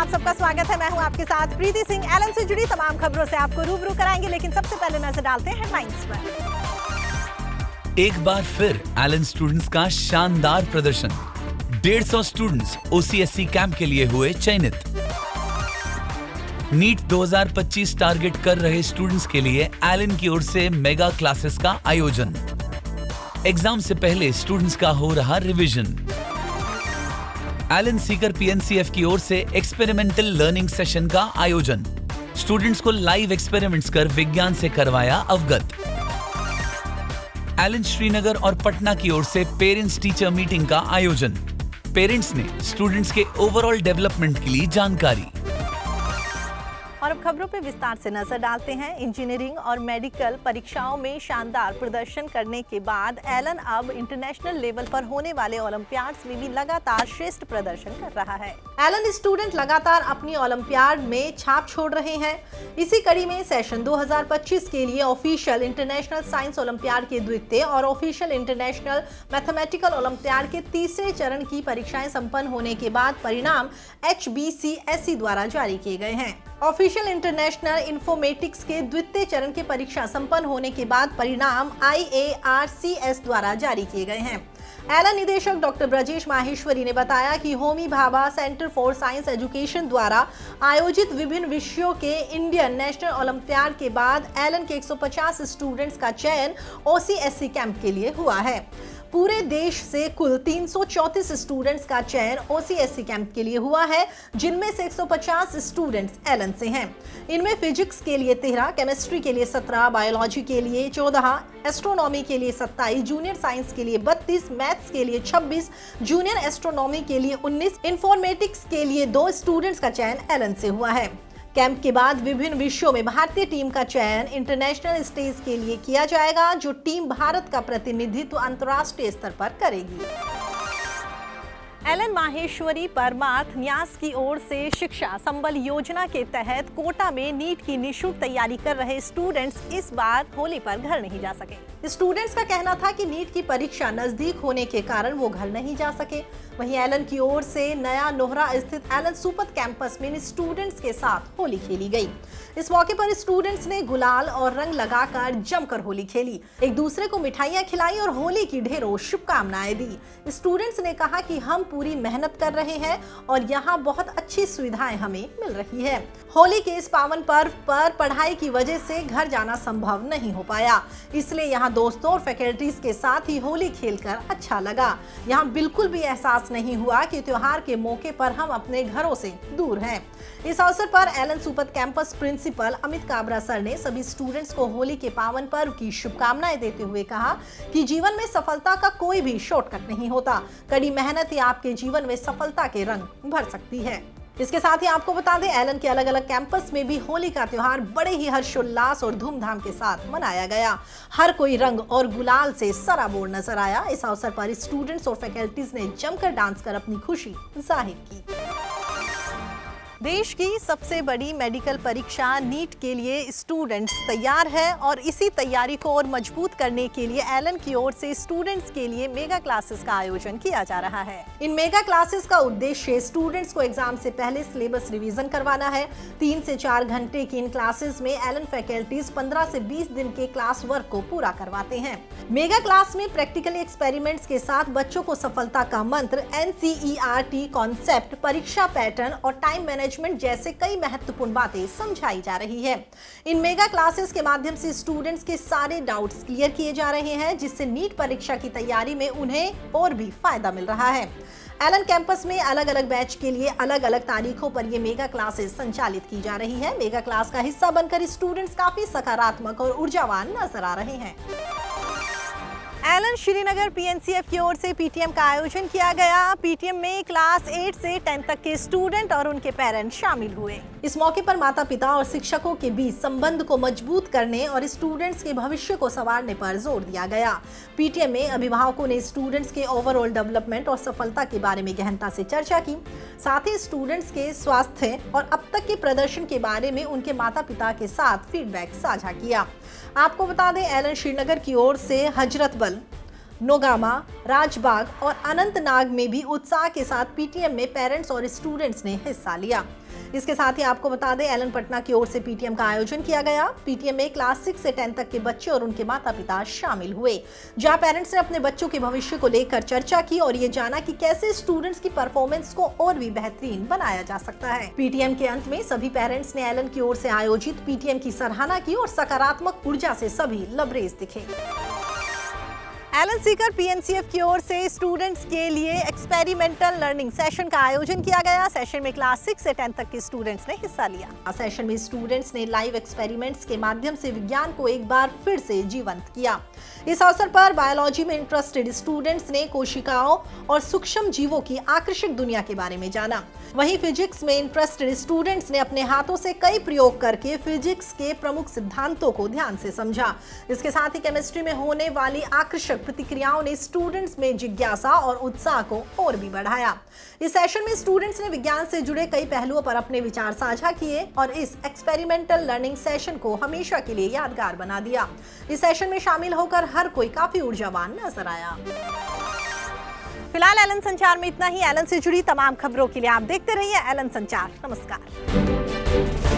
आप सबका स्वागत है। मैं हूं आपके साथ प्रीति सिंह। एलन से जुड़ी तमाम खबरों से आपको रूबरू कराएंगे, लेकिन सबसे पहले नजर डालते हैं हेडलाइंस पर। एक बार फिर एलन स्टूडेंट्स का शानदार प्रदर्शन। 150 स्टूडेंट्स OCSC कैंप के लिए हुए चयनित। नीट 2025 टारगेट कर रहे स्टूडेंट्स के लिए एलन की ओर से मेगा क्लासेस का आयोजन। एग्जाम से पहले स्टूडेंट्स का हो रहा रिवीजन। एलन सीकर PNCF की ओर से एक्सपेरिमेंटल लर्निंग सेशन का आयोजन। स्टूडेंट्स को लाइव एक्सपेरिमेंट्स कर विज्ञान से करवाया अवगत। एलन श्रीनगर और पटना की ओर से पेरेंट्स टीचर मीटिंग का आयोजन। पेरेंट्स ने स्टूडेंट्स के ओवरऑल डेवलपमेंट के लिए जानकारी। और अब खबरों पे विस्तार से नजर डालते हैं। इंजीनियरिंग और मेडिकल परीक्षाओं में शानदार प्रदर्शन करने के बाद एलन अब इंटरनेशनल लेवल पर होने वाले ओलंपियाड्स में भी लगातार श्रेष्ठ प्रदर्शन कर रहा है। एलन स्टूडेंट लगातार अपनी ओलंपियाड में छाप छोड़ रहे हैं। इसी कड़ी में सेशन 2025 के लिए ऑफिशियल इंटरनेशनल साइंस ओलंपियाड के द्वितीय और ऑफिशियल इंटरनेशनल मैथमेटिकल ओलंपियाड के तीसरे चरण की परीक्षाएं संपन्न होने के बाद परिणाम HBCSE द्वारा जारी किए गए हैं। ऑफिशियल इंटरनेशनल इन्फॉर्मेटिक्स के द्वितीय चरण की परीक्षा संपन्न होने के बाद परिणाम IARCS द्वारा जारी किए गए हैं। एलन निदेशक डॉक्टर ब्रजेश माहेश्वरी ने बताया कि Homi Bhabha centre for science education द्वारा आयोजित विभिन्न विषयों के इंडियन नेशनल ओलंपियाड के बाद एलन के 150 स्टूडेंट्स का चयन OCSC कैंप के लिए हुआ है। पूरे देश से कुल 334 स्टूडेंट्स का चयन OCSC कैंप के लिए हुआ है, जिनमें से 150 स्टूडेंट्स एलन से हैं। इनमें फिजिक्स के लिए 13, केमिस्ट्री के लिए 17, बायोलॉजी के लिए 14, एस्ट्रोनॉमी के लिए 27, जूनियर साइंस के लिए 32, मैथ्स के लिए 26, जूनियर एस्ट्रोनॉमी के लिए 19, इंफॉर्मेटिक्स के लिए 2 स्टूडेंट्स का चयन एलन से हुआ है। कैंप के बाद विभिन्न विषयों में भारतीय टीम का चयन इंटरनेशनल स्टेज के लिए किया जाएगा, जो टीम भारत का प्रतिनिधित्व अंतर्राष्ट्रीय स्तर पर करेगी। एलन माहेश्वरी परमार्थ न्यास की ओर से शिक्षा संबल योजना के तहत कोटा में नीट की निःशुल्क तैयारी कर रहे स्टूडेंट्स इस बार होली पर घर नहीं जा सके। स्टूडेंट्स का कहना था कि नीट की परीक्षा नजदीक होने के कारण वो घर नहीं जा सके। वहीं एलन की ओर से नया नोहरा स्थित एलन सुपथ कैंपस में स्टूडेंट्स के साथ होली खेली गई। इस मौके पर स्टूडेंट्स ने गुलाल और रंग लगाकर जमकर होली खेली, एक दूसरे को मिठाइयां खिलाई और होली की ढेरों शुभकामनाएं दी। स्टूडेंट्स ने कहा कि हम पूरी मेहनत कर रहे हैं और यहाँ बहुत अच्छी सुविधाएं हमें मिल रही है। होली के इस पावन पर्व पर पढ़ाई की वजह से घर जाना संभव नहीं हो पाया, इसलिए यहाँ दोस्तों और फैकल्टीज के साथ ही होली खेलकर अच्छा लगा। यहाँ बिल्कुल भी एहसास नहीं हुआ कि त्योहार के मौके पर हम अपने घरों से दूर हैं। इस अवसर पर Allen Supath campus principal Amit Kabra sir ने सभी स्टूडेंट्स को होली के पावन पर्व की शुभकामनाएं देते हुए कहा कि जीवन में सफलता का कोई भी शॉर्टकट नहीं होता। कड़ी मेहनत ही आपके जीवन में सफलता के रंग भर सकती है। इसके साथ ही आपको बता दें, एलन के अलग अलग कैंपस में भी होली का त्योहार बड़े ही हर्षोल्लास और धूमधाम के साथ मनाया गया। हर कोई रंग और गुलाल से सराबोर नजर आया। इस अवसर पर स्टूडेंट्स और फैकल्टीज ने जमकर डांस कर अपनी खुशी जाहिर की। देश की सबसे बड़ी मेडिकल परीक्षा नीट के लिए स्टूडेंट्स तैयार है और इसी तैयारी को और मजबूत करने के लिए एलन की ओर से स्टूडेंट्स के लिए मेगा क्लासेस का आयोजन किया जा रहा है। इन मेगा क्लासेस का उद्देश्य स्टूडेंट्स को एग्जाम से पहले सिलेबस रिवीजन करवाना है। 3 से 4 घंटे की इन क्लासेस में एलन फैकल्टीज 15 से 20 दिन के क्लास वर्क को पूरा करवाते हैं। मेगा क्लास में प्रैक्टिकली एक्सपेरिमेंट्स के साथ बच्चों को सफलता का मंत्र, NCERT कॉन्सेप्ट, परीक्षा पैटर्न और टाइम मैनेजमेंट जैसे कई महत्वपूर्ण बातें समझाई जा रही है। इन मेगा क्लासेस के माध्यम से स्टूडेंट्स के सारे डाउट्स क्लियर किए जा रहे हैं, जिससे नीट परीक्षा की तैयारी में उन्हें और भी फायदा मिल रहा है। एलन कैंपस में अलग अलग बैच के लिए अलग अलग तारीखों पर ये मेगा क्लासेस संचालित की जा रही है। मेगा क्लास का हिस्सा बनकर स्टूडेंट्स काफी सकारात्मक और ऊर्जावान नजर आ रहे हैं। एलन श्रीनगर PNCF की ओर से PTM का आयोजन किया गया। PTM में क्लास 8 से 10 तक के स्टूडेंट और उनके पेरेंट्स शामिल हुए। इस मौके पर माता पिता और शिक्षकों के बीच संबंध को मजबूत करने और स्टूडेंट्स के भविष्य को संवारने पर जोर दिया गया। PTM में अभिभावकों ने स्टूडेंट्स के ओवरऑल डेवलपमेंट और सफलता के बारे में गहनता से चर्चा की। साथ ही स्टूडेंट्स के स्वास्थ्य और अब तक के प्रदर्शन के बारे में उनके माता पिता के साथ फीडबैक साझा किया। आपको बता दें, एलन श्रीनगर की ओर से हजरतबल, नोगामा, राजबाग और अनंतनाग में भी उत्साह के साथ PTM में पेरेंट्स और स्टूडेंट्स ने हिस्सा लिया। इसके साथ ही आपको बता दें, एलन पटना की ओर से पीटीएम का आयोजन किया गया। पीटीएम में क्लास 6 से 10 तक के बच्चे और उनके माता पिता शामिल हुए, जहां पेरेंट्स ने अपने बच्चों के भविष्य को लेकर चर्चा की और ये जाना कि कैसे स्टूडेंट्स की परफॉर्मेंस को और भी बेहतरीन बनाया जा सकता है। पीटीएम के अंत में सभी पेरेंट्स ने एलन की ओर से आयोजित पीटीएम की सराहना की और सकारात्मक ऊर्जा से सभी लबरेज दिखे। एलन सीकर पीएनसीएफ की ओर से स्टूडेंट्स के लिए एक्सपेरिमेंटल लर्निंग सेशन का आयोजन किया गया। सेशन में क्लास 6 से 10 तक के स्टूडेंट्स ने हिस्सा लिया। सेशन में स्टूडेंट्स ने लाइव एक्सपेरिमेंट्स के माध्यम से विज्ञान को एक बार फिर से जीवंत किया। इस अवसर पर बायोलॉजी में इंटरेस्टेड स्टूडेंट्स ने कोशिकाओं और सूक्ष्म जीवों की आकर्षक दुनिया के बारे में जाना। वहीं फिजिक्स में इंटरेस्टेड स्टूडेंट्स ने अपने हाथों से कई प्रयोग करके फिजिक्स के प्रमुख सिद्धांतों को ध्यान से समझा। इसके साथ ही केमिस्ट्री में होने वाली आकर्षक प्रतिक्रियाओं ने स्टूडेंट्स में जिज्ञासा और उत्साह को और भी बढ़ाया। इस सेशन में स्टूडेंट्स ने विज्ञान से जुड़े कई पहलुओं पर अपने विचार साझा किए और इस एक्सपेरिमेंटल लर्निंग सेशन को हमेशा के लिए यादगार बना दिया। इस सेशन में शामिल होकर हर कोई काफी ऊर्जावान नजर आया। फिलहाल एलन संचार में इतना ही। एलन से जुड़ी तमाम खबरों के लिए आप देखते रहिए एलन संचार। नमस्कार।